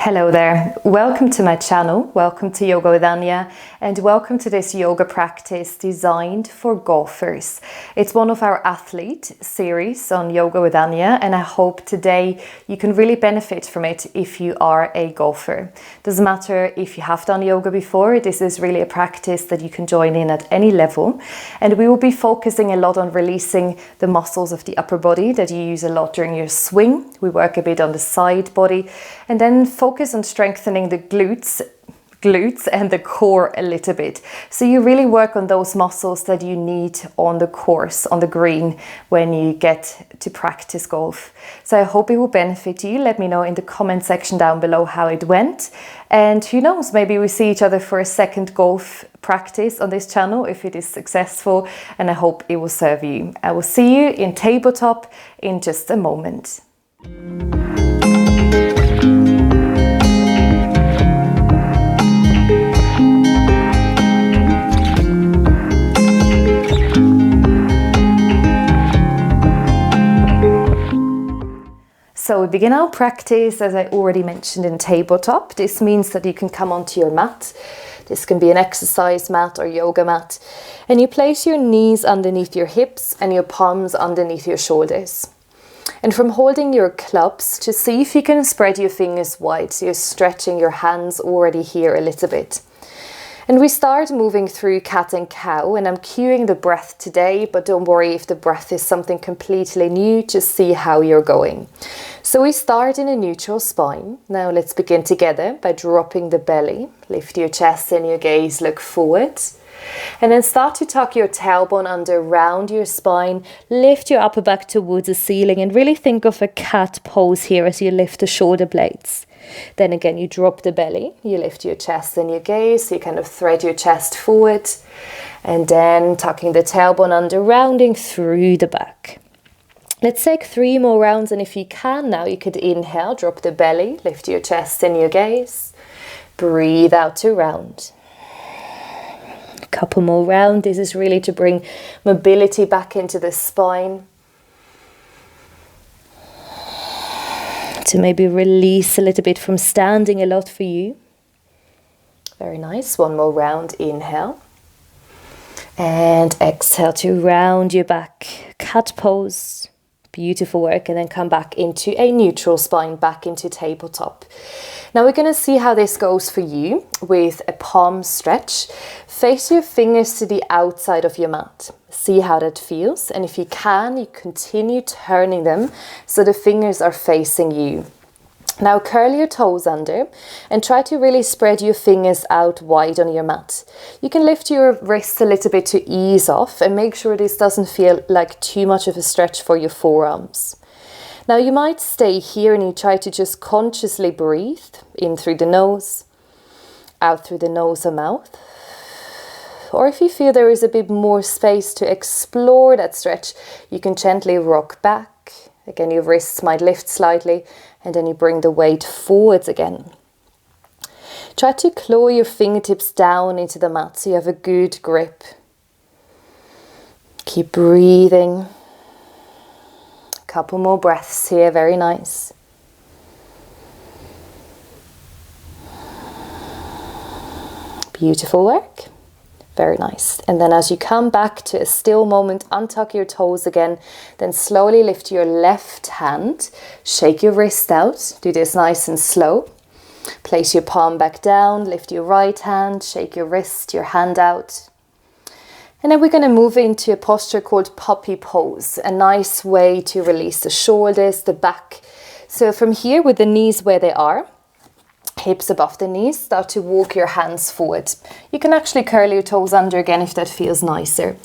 Hello there, welcome to my channel, welcome to Yoga with Anja, and welcome to this yoga practice designed for golfers. It's one of our athlete series on Yoga with Anja, and I hope today you can really benefit from it if you are a golfer. Doesn't matter if you have done yoga before, this is really a practice that you can join in at any level, and we will be focusing a lot on releasing the muscles of the upper body that you use a lot during your swing. We work a bit on the side body, and then focus on strengthening the glutes and the core a little bit. So you really work on those muscles that you need on the course, on the green, when you get to practice golf. So I hope it will benefit you. Let me know in the comment section down below how it went. And who knows, maybe we see each other for a second golf practice on this channel if it is successful, and I hope it will serve you. I will see you in tabletop in just a moment. So we begin our practice, as I already mentioned, in tabletop. This means that you can come onto your mat. This can be an exercise mat or yoga mat. And you place your knees underneath your hips and your palms underneath your shoulders. And from holding your clubs, just see if you can spread your fingers wide. So you're stretching your hands already here a little bit. And we start moving through cat and cow, and I'm cueing the breath today, but don't worry if the breath is something completely new, just see how you're going. So we start in a neutral spine. Now let's begin together by dropping the belly. Lift your chest and your gaze, look forward. And then start to tuck your tailbone under, round your spine, lift your upper back towards the ceiling, and really think of a cat pose here as you lift the shoulder blades. Then again, you drop the belly, you lift your chest and your gaze, so you kind of thread your chest forward, and then tucking the tailbone under, rounding through the back. Let's take 3 more rounds, and if you can now, you could inhale, drop the belly, lift your chest and your gaze, breathe out to round. A couple more rounds. This is really to bring mobility back into the spine. To maybe release a little bit from standing a lot for you. Very nice. 1 more round. Inhale. And exhale to round your back. Cat pose. Beautiful work. And then come back into a neutral spine, back into tabletop. Now we're going to see how this goes for you with a palm stretch. Face your fingers to the outside of your mat. See how that feels, and if you can, you continue turning them so the fingers are facing you. Now curl your toes under and try to really spread your fingers out wide on your mat. You can lift your wrists a little bit to ease off and make sure this doesn't feel like too much of a stretch for your forearms. Now you might stay here and you try to just consciously breathe in through the nose, out through the nose or mouth. Or if you feel there is a bit more space to explore that stretch, you can gently rock back. Again, your wrists might lift slightly, and then you bring the weight forwards again. Try to claw your fingertips down into the mat so you have a good grip. Keep breathing. A couple more breaths here, very nice. Beautiful work. Very nice. And then as you come back to a still moment, untuck your toes again, then slowly lift your left hand, shake your wrist out, do this nice and slow. Place your palm back down, lift your right hand, shake your wrist, your hand out. And then we're going to move into a posture called puppy pose, a nice way to release the shoulders, the back. So from here with the knees where they are, hips above the knees, start to walk your hands forward. You can actually curl your toes under again if that feels nicer.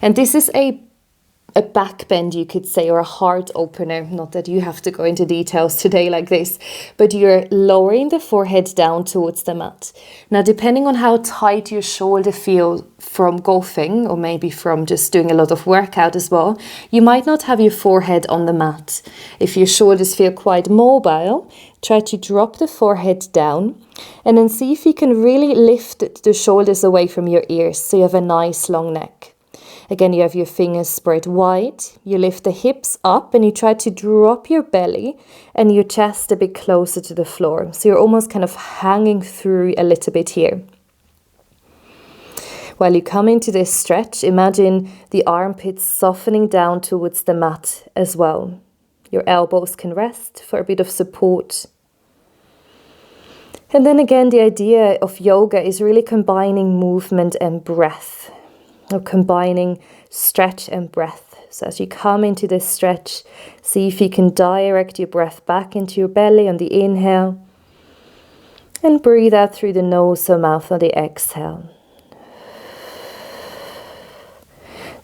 And this is a back bend, you could say, or a heart opener. Not that you have to go into details today like this, but you're lowering the forehead down towards the mat. Now, depending on how tight your shoulder feels from golfing, or maybe from just doing a lot of workout as well, you might not have your forehead on the mat. If your shoulders feel quite mobile, try to drop the forehead down and then see if you can really lift the shoulders away from your ears so you have a nice long neck. Again, you have your fingers spread wide. You lift the hips up and you try to drop your belly and your chest a bit closer to the floor. So you're almost kind of hanging through a little bit here. While you come into this stretch, imagine the armpits softening down towards the mat as well. Your elbows can rest for a bit of support. And then again, the idea of yoga is really combining movement and breath, or combining stretch and breath. So as you come into this stretch, see if you can direct your breath back into your belly on the inhale, and breathe out through the nose or mouth on the exhale.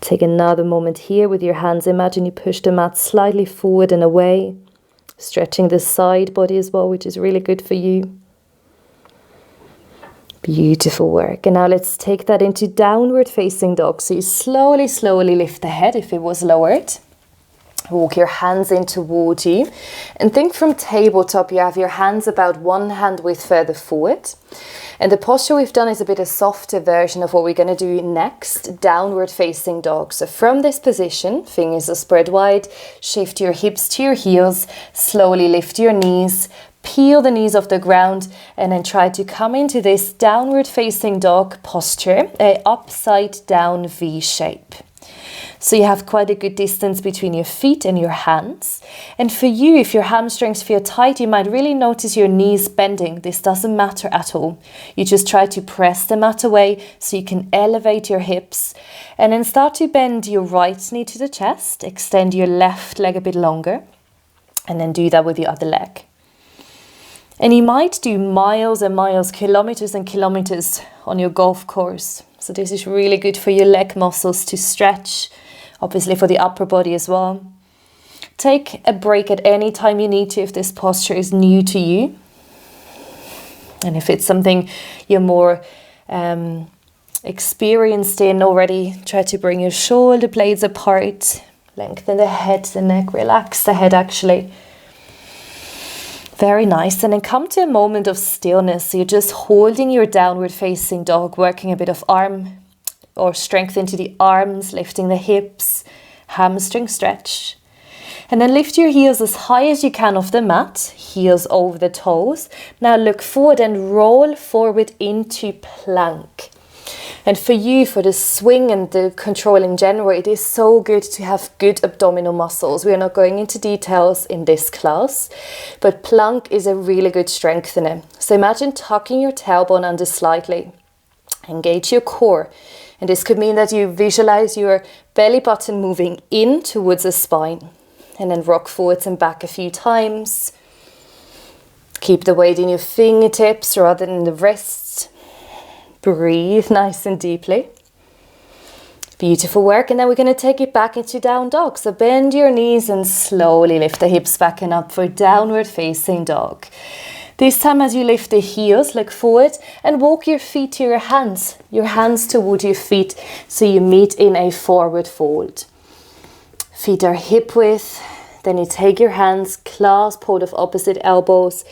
Take another moment here with your hands. Imagine you push the mat slightly forward and away, stretching the side body as well, which is really good for you. Beautiful work. And now let's take that into downward facing dog. So you slowly lift the head if it was lowered. Walk your hands in toward you. And think from tabletop, you have your hands about one hand width further forward. And the posture we've done is a bit a softer version of what we're going to do next, downward facing dog. So from this position, fingers are spread wide, shift your hips to your heels, slowly lift your knees, peel the knees off the ground, and then try to come into this downward facing dog posture, a upside down V shape. So you have quite a good distance between your feet and your hands. And for you, if your hamstrings feel tight, you might really notice your knees bending. This doesn't matter at all. You just try to press the mat away so you can elevate your hips, and then start to bend your right knee to the chest, extend your left leg a bit longer, and then do that with the other leg. And you might do miles and miles, kilometers and kilometers on your golf course. So this is really good for your leg muscles to stretch, obviously for the upper body as well. Take a break at any time you need to if this posture is new to you. And if it's something you're more experienced in already, try to bring your shoulder blades apart, lengthen the head, the neck, relax the head actually. Very nice. And then come to a moment of stillness. So you're just holding your downward facing dog, working a bit of arm or strength into the arms, lifting the hips, hamstring stretch. And then lift your heels as high as you can off the mat, heels over the toes. Now look forward and roll forward into plank. And for you, for the swing and the control in general, it is so good to have good abdominal muscles. We are not going into details in this class, but plank is a really good strengthener. So imagine tucking your tailbone under slightly. Engage your core. And this could mean that you visualize your belly button moving in towards the spine. And then rock forwards and back a few times. Keep the weight in your fingertips rather than the wrists. Breathe nice and deeply. Beautiful work. And then we're going to take it back into down dog. So bend your knees and slowly lift the hips back and up for downward facing dog. This time as you lift the heels, look forward and walk your feet to your hands toward your feet so you meet in a forward fold. Feet are hip width. Then you take your hands, clasp hold of opposite elbows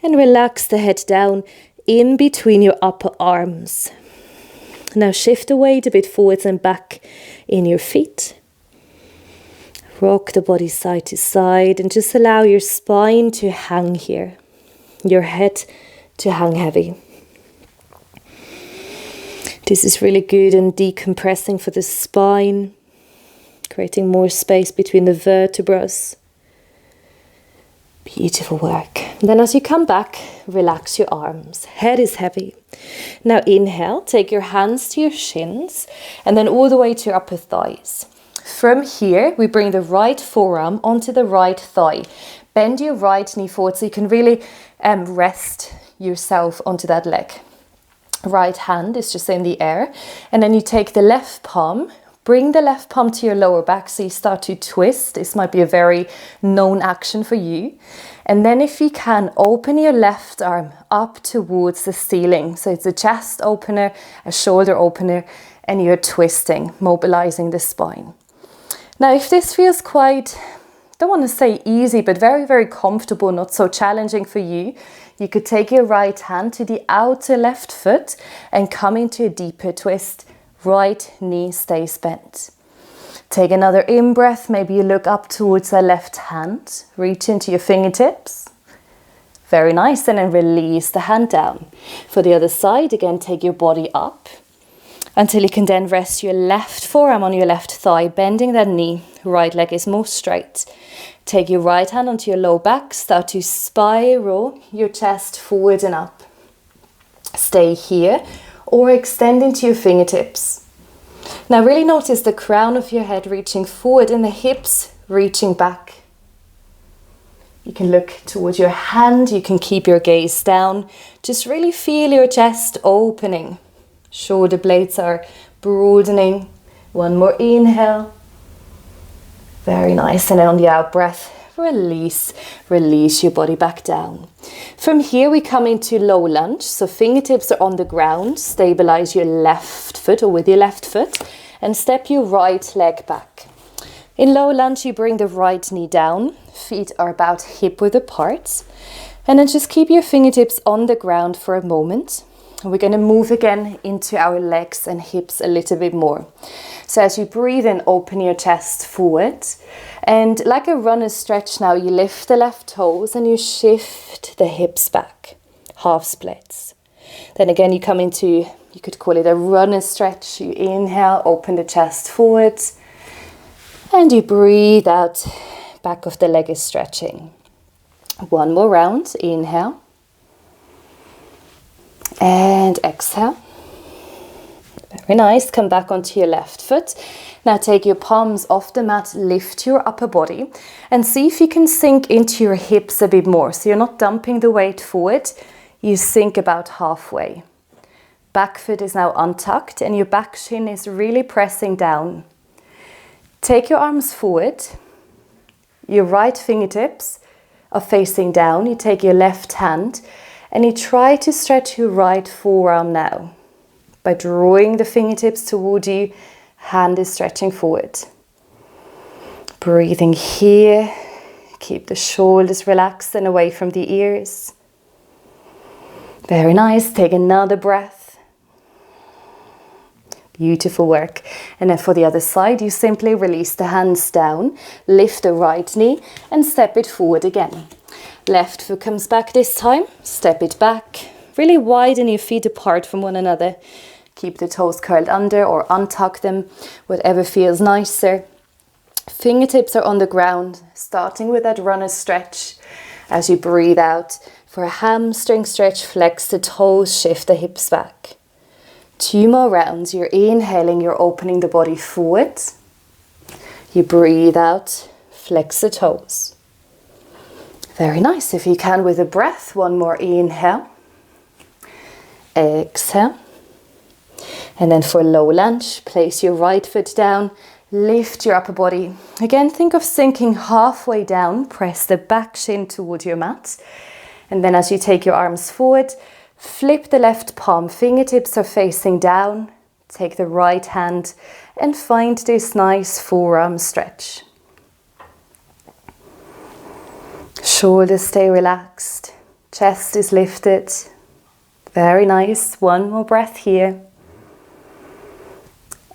and relax the head down in between your upper arms. Now shift the weight a bit forwards and back in your feet. Rock the body side to side and just allow your spine to hang here. Your head to hang heavy. This is really good and decompressing for the spine, creating more space between the vertebrae. Beautiful work. And then as you come back, relax your arms. Head is heavy. Now inhale, take your hands to your shins and then all the way to your upper thighs. From here, we bring the right forearm onto the right thigh. Bend your right knee forward so you can really rest yourself onto that leg. Right hand is just in the air. And then you take the left palm, bring the left palm to your lower back so you start to twist. This might be a very known action for you. And then if you can, open your left arm up towards the ceiling. So it's a chest opener, a shoulder opener, and you're twisting, mobilizing the spine. Now, if this feels quite, don't want to say easy, but very, very comfortable, not so challenging for you, you could take your right hand to the outer left foot and come into a deeper twist. Right knee stays bent. Take another in-breath. Maybe you look up towards the left hand. Reach into your fingertips. Very nice. And then release the hand down. For the other side, again, take your body up until you can then rest your left forearm on your left thigh, bending that knee. Right leg is more straight. Take your right hand onto your low back. Start to spiral your chest forward and up. Stay here or extend into your fingertips. Now really notice the crown of your head reaching forward and the hips reaching back. You can look towards your hand, you can keep your gaze down. Just really feel your chest opening. Shoulder blades are broadening. One more inhale. Very nice. And then on the out breath, release your body back down. From here we come into low lunge. So fingertips are on the ground. Stabilize your left foot or with your left foot and step your right leg back. In low lunge you bring the right knee down. Feet are about hip width apart. And then just keep your fingertips on the ground for a moment. And we're going to move again into our legs and hips a little bit more. So as you breathe in, open your chest forward. And like a runner's stretch now, you lift the left toes and you shift the hips back. Half splits. Then again, you come into, you could call it a runner's stretch. You inhale, open the chest forward. And you breathe out, back of the leg is stretching. One more round, inhale. And exhale. Very nice. Come back onto your left foot. Now take your palms off the mat, lift your upper body and see if you can sink into your hips a bit more. So you're not dumping the weight forward, you sink about halfway. Back foot is now untucked and your back shin is really pressing down. Take your arms forward. Your right fingertips are facing down. You take your left hand and you try to stretch your right forearm now. By drawing the fingertips toward you, hand is stretching forward. Breathing here. Keep the shoulders relaxed and away from the ears. Very nice. Take another breath. Beautiful work. And then for the other side, you simply release the hands down, lift the right knee and step it forward again. Left foot comes back this time. Step it back. Really widen your feet apart from one another. Keep the toes curled under or untuck them, whatever feels nicer. Fingertips are on the ground, starting with that runner's stretch. As you breathe out, for a hamstring stretch, flex the toes, shift the hips back. 2 more rounds. You're inhaling, you're opening the body forward. You breathe out, flex the toes. Very nice. If you can with a breath, 1 more inhale. Exhale. And then for low lunge, place your right foot down, lift your upper body. Again, think of sinking halfway down, press the back shin toward your mat. And then as you take your arms forward, flip the left palm, fingertips are facing down. Take the right hand and find this nice forearm stretch. Shoulders stay relaxed, chest is lifted. Very nice. 1 more breath here.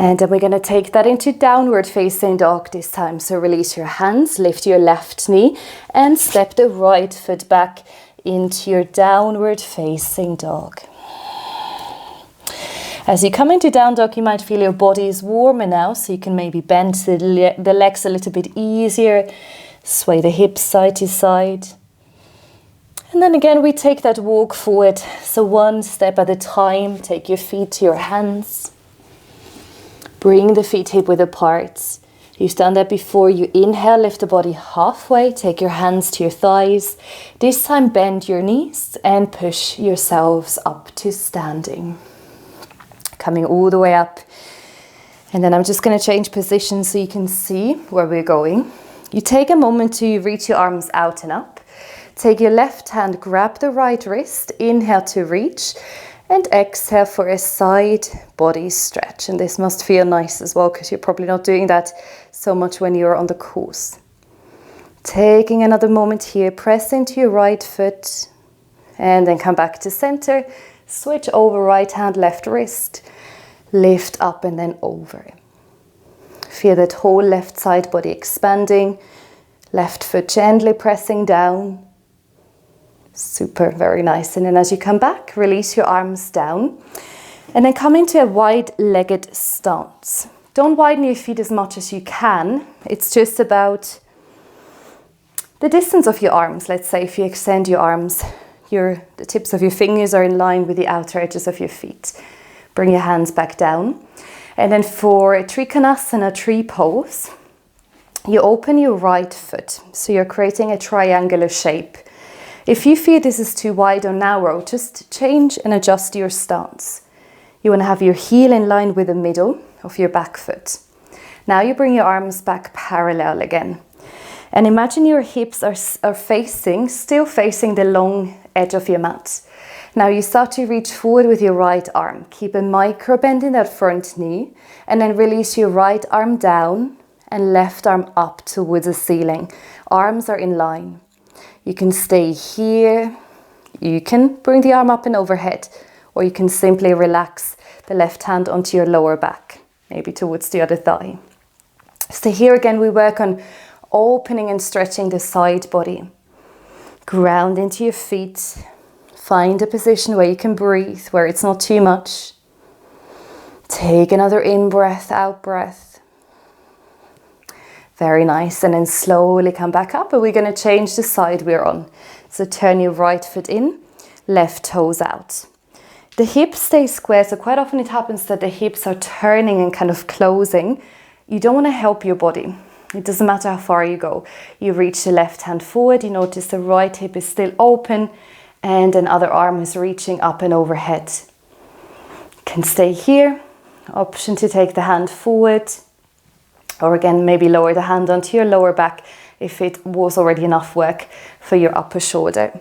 And then we're going to take that into downward facing dog this time. So release your hands, lift your left knee and step the right foot back into your downward facing dog. As you come into down dog, you might feel your body is warmer now, so you can maybe bend the legs a little bit easier, sway the hips side to side. And then again, we take that walk forward. So 1 step at a time, take your feet to your hands. Bring the feet hip width apart. You've done that before. You inhale, lift the body halfway, take your hands to your thighs. This time bend your knees and push yourselves up to standing. Coming all the way up. And then I'm just going to change position so you can see where we're going. You take a moment to reach your arms out and up. Take your left hand, grab the right wrist, inhale to reach. And exhale for a side body stretch. And this must feel nice as well, because you're probably not doing that so much when you're on the course. Taking another moment here, press into your right foot and then come back to center. Switch over right hand, left wrist. Lift up and then over. Feel that whole left side body expanding. Left foot gently pressing down. Super, very nice. And then as you come back, release your arms down. And then come into a wide-legged stance. Don't widen your feet as much as you can. It's just about the distance of your arms. Let's say if you extend your arms, the tips of your fingers are in line with the outer edges of your feet. Bring your hands back down. And then for a Trikonasana tree pose, you open your right foot. So you're creating a triangular shape. If you feel this is too wide or narrow, just change and adjust your stance. You want to have your heel in line with the middle of your back foot. Now you bring your arms back parallel again. And imagine your hips are still facing the long edge of your mat. Now you start to reach forward with your right arm. Keep a micro bend in that front knee. And then release your right arm down and left arm up towards the ceiling. Arms are in line. You can stay here. You can bring the arm up and overhead. Or you can simply relax the left hand onto your lower back. Maybe towards the other thigh. So here again we work on opening and stretching the side body. Ground into your feet. Find a position where you can breathe, where it's not too much. Take another in breath, out breath. Very nice. And then slowly come back up, and we're going to change the side we're on. So turn your right foot in, left toes out. The hips stay square, so quite often it happens that the hips are turning and kind of closing. You don't want to help your body. It doesn't matter how far you go. You reach the left hand forward, you notice the right hip is still open, and another arm is reaching up and overhead. You can stay here. Option to take the hand forward, or again maybe lower the hand onto your lower back if it was already enough work for your upper shoulder.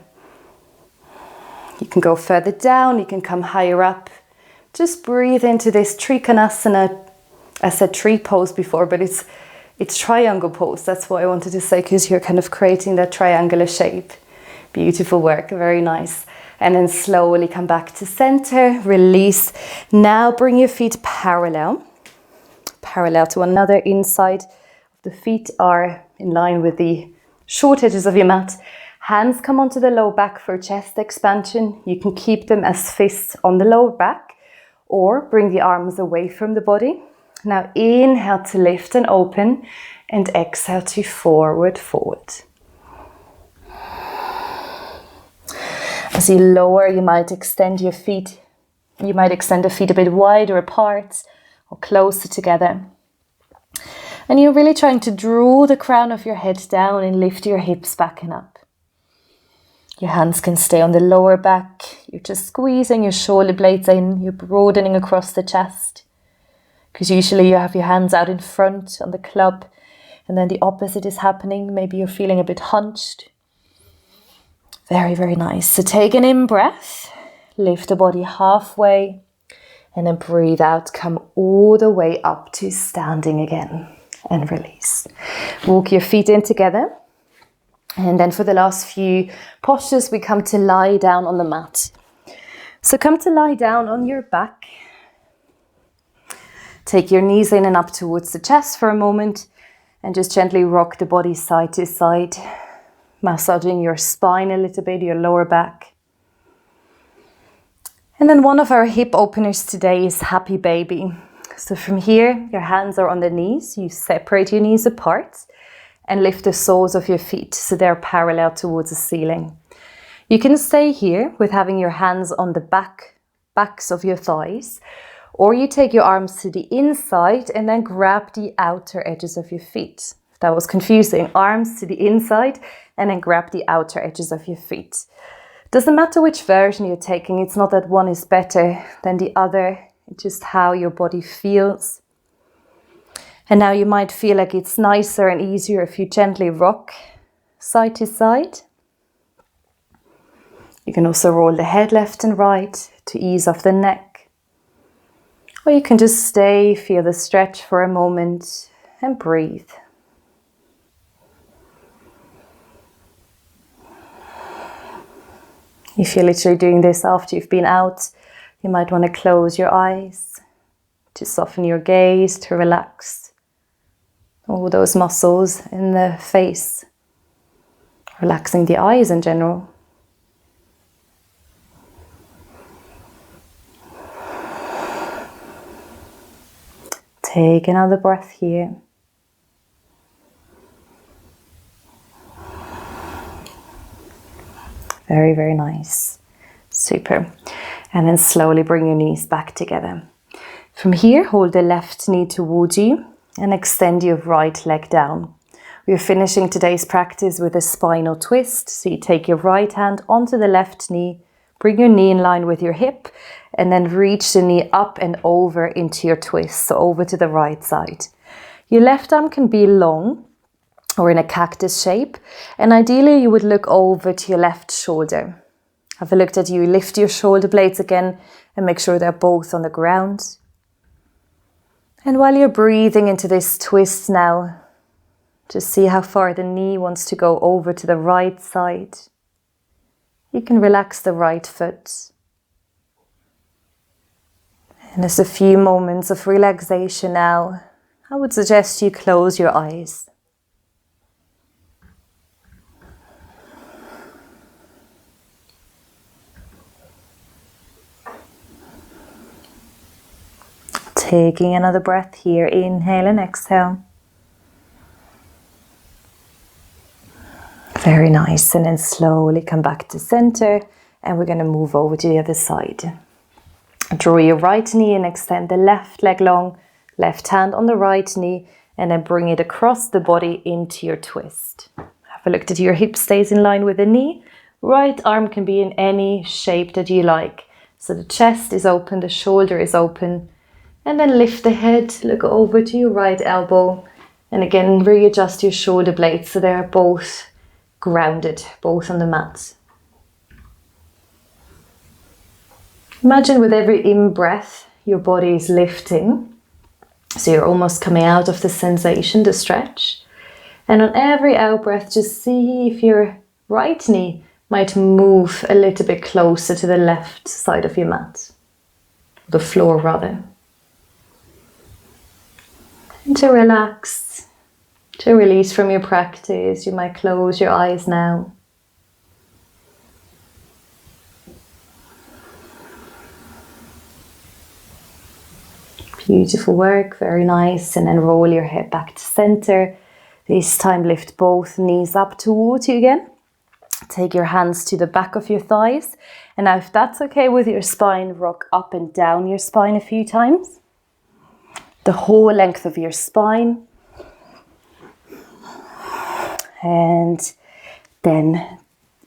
You can go further down, you can come higher up. Just breathe into this Trikonasana. I said tree pose before, but it's triangle pose. That's what I wanted to say, because you're kind of creating that triangular shape. Beautiful work, very nice. And then slowly come back to center, release. Now bring your feet parallel to one another. Inside the feet are in line with the short edges of your mat. Hands come onto the low back for chest expansion. You can keep them as fists on the lower back, or bring the arms away from the body. Now inhale to lift and open, and exhale to forward, forward. As you lower, you might extend your feet. You might extend the feet a bit wider apart or closer together. And you're really trying to draw the crown of your head down and lift your hips back and up. Your hands can stay on the lower back. You're just squeezing your shoulder blades in. You're broadening across the chest. Because usually you have your hands out in front on the club, and then the opposite is happening. Maybe you're feeling a bit hunched. Very, very nice. So take an in-breath, lift the body halfway, and then breathe out. Come all the way up to standing again, and release. Walk your feet in together. And then for the last few postures, we come to lie down on the mat. So come to lie down on your back. Take your knees in and up towards the chest for a moment, and just gently rock the body side to side, massaging your spine a little bit, your lower back. And then one of our hip openers today is Happy Baby. So from here, your hands are on the knees. You separate your knees apart and lift the soles of your feet so they're parallel towards the ceiling. You can stay here with having your hands on the backs of your thighs, or you take your arms to the inside and then grab the outer edges of your feet. If that was confusing, arms to the inside and then grab the outer edges of your feet. Doesn't matter which version you're taking. It's not that one is better than the other. It's just how your body feels. And now you might feel like it's nicer and easier if you gently rock side to side. You can also roll the head left and right to ease off the neck. Or you can just stay, feel the stretch for a moment, and breathe. If you're literally doing this after you've been out, you might want to close your eyes. to soften your gaze, to relax all those muscles in the face, relaxing the eyes in general. Take another breath here. Very, very nice. Super. And then slowly bring your knees back together. From here, hold the left knee towards you and extend your right leg down. We're finishing today's practice with a spinal twist. So you take your right hand onto the left knee, bring your knee in line with your hip, and then reach the knee up and over into your twist, so over to the right side. Your left arm can be long or in a cactus shape, and ideally you would look over to your left shoulder. Have a look at you, lift your shoulder blades again and make sure they're both on the ground. And while you're breathing into this twist now, just see how far the knee wants to go over to the right side. You can relax the right foot. And as a few moments of relaxation now, I would suggest you close your eyes. Taking another breath here, inhale and exhale. Very nice, and then slowly come back to center, and we're going to move over to the other side. Draw your right knee and extend the left leg long, left hand on the right knee, and then bring it across the body into your twist. Have a look that your hip stays in line with the knee. Right arm can be in any shape that you like. So the chest is open, the shoulder is open. And then lift the head, look over to your right elbow. And again, readjust your shoulder blades so they're both grounded, both on the mat. Imagine with every in-breath, your body is lifting. So you're almost coming out of the sensation, the stretch. And on every out-breath, just see if your right knee might move a little bit closer to the left side of your mat. The floor, rather. And to relax, to release from your practice, you might close your eyes now. Beautiful work, very nice. And then roll your head back to center. This time lift both knees up towards you again. Take your hands to the back of your thighs. And now if that's okay with your spine, rock up and down your spine a few times. The whole length of your spine. And then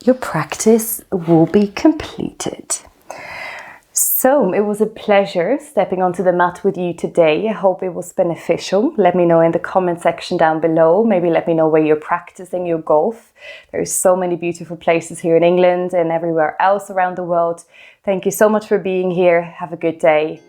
your practice will be completed. So it was a pleasure stepping onto the mat with you today. I hope it was beneficial. Let me know in the comment section down below. Maybe let me know where you're practicing your golf. There's so many beautiful places here in England and everywhere else around the world. Thank you so much for being here. Have a good day.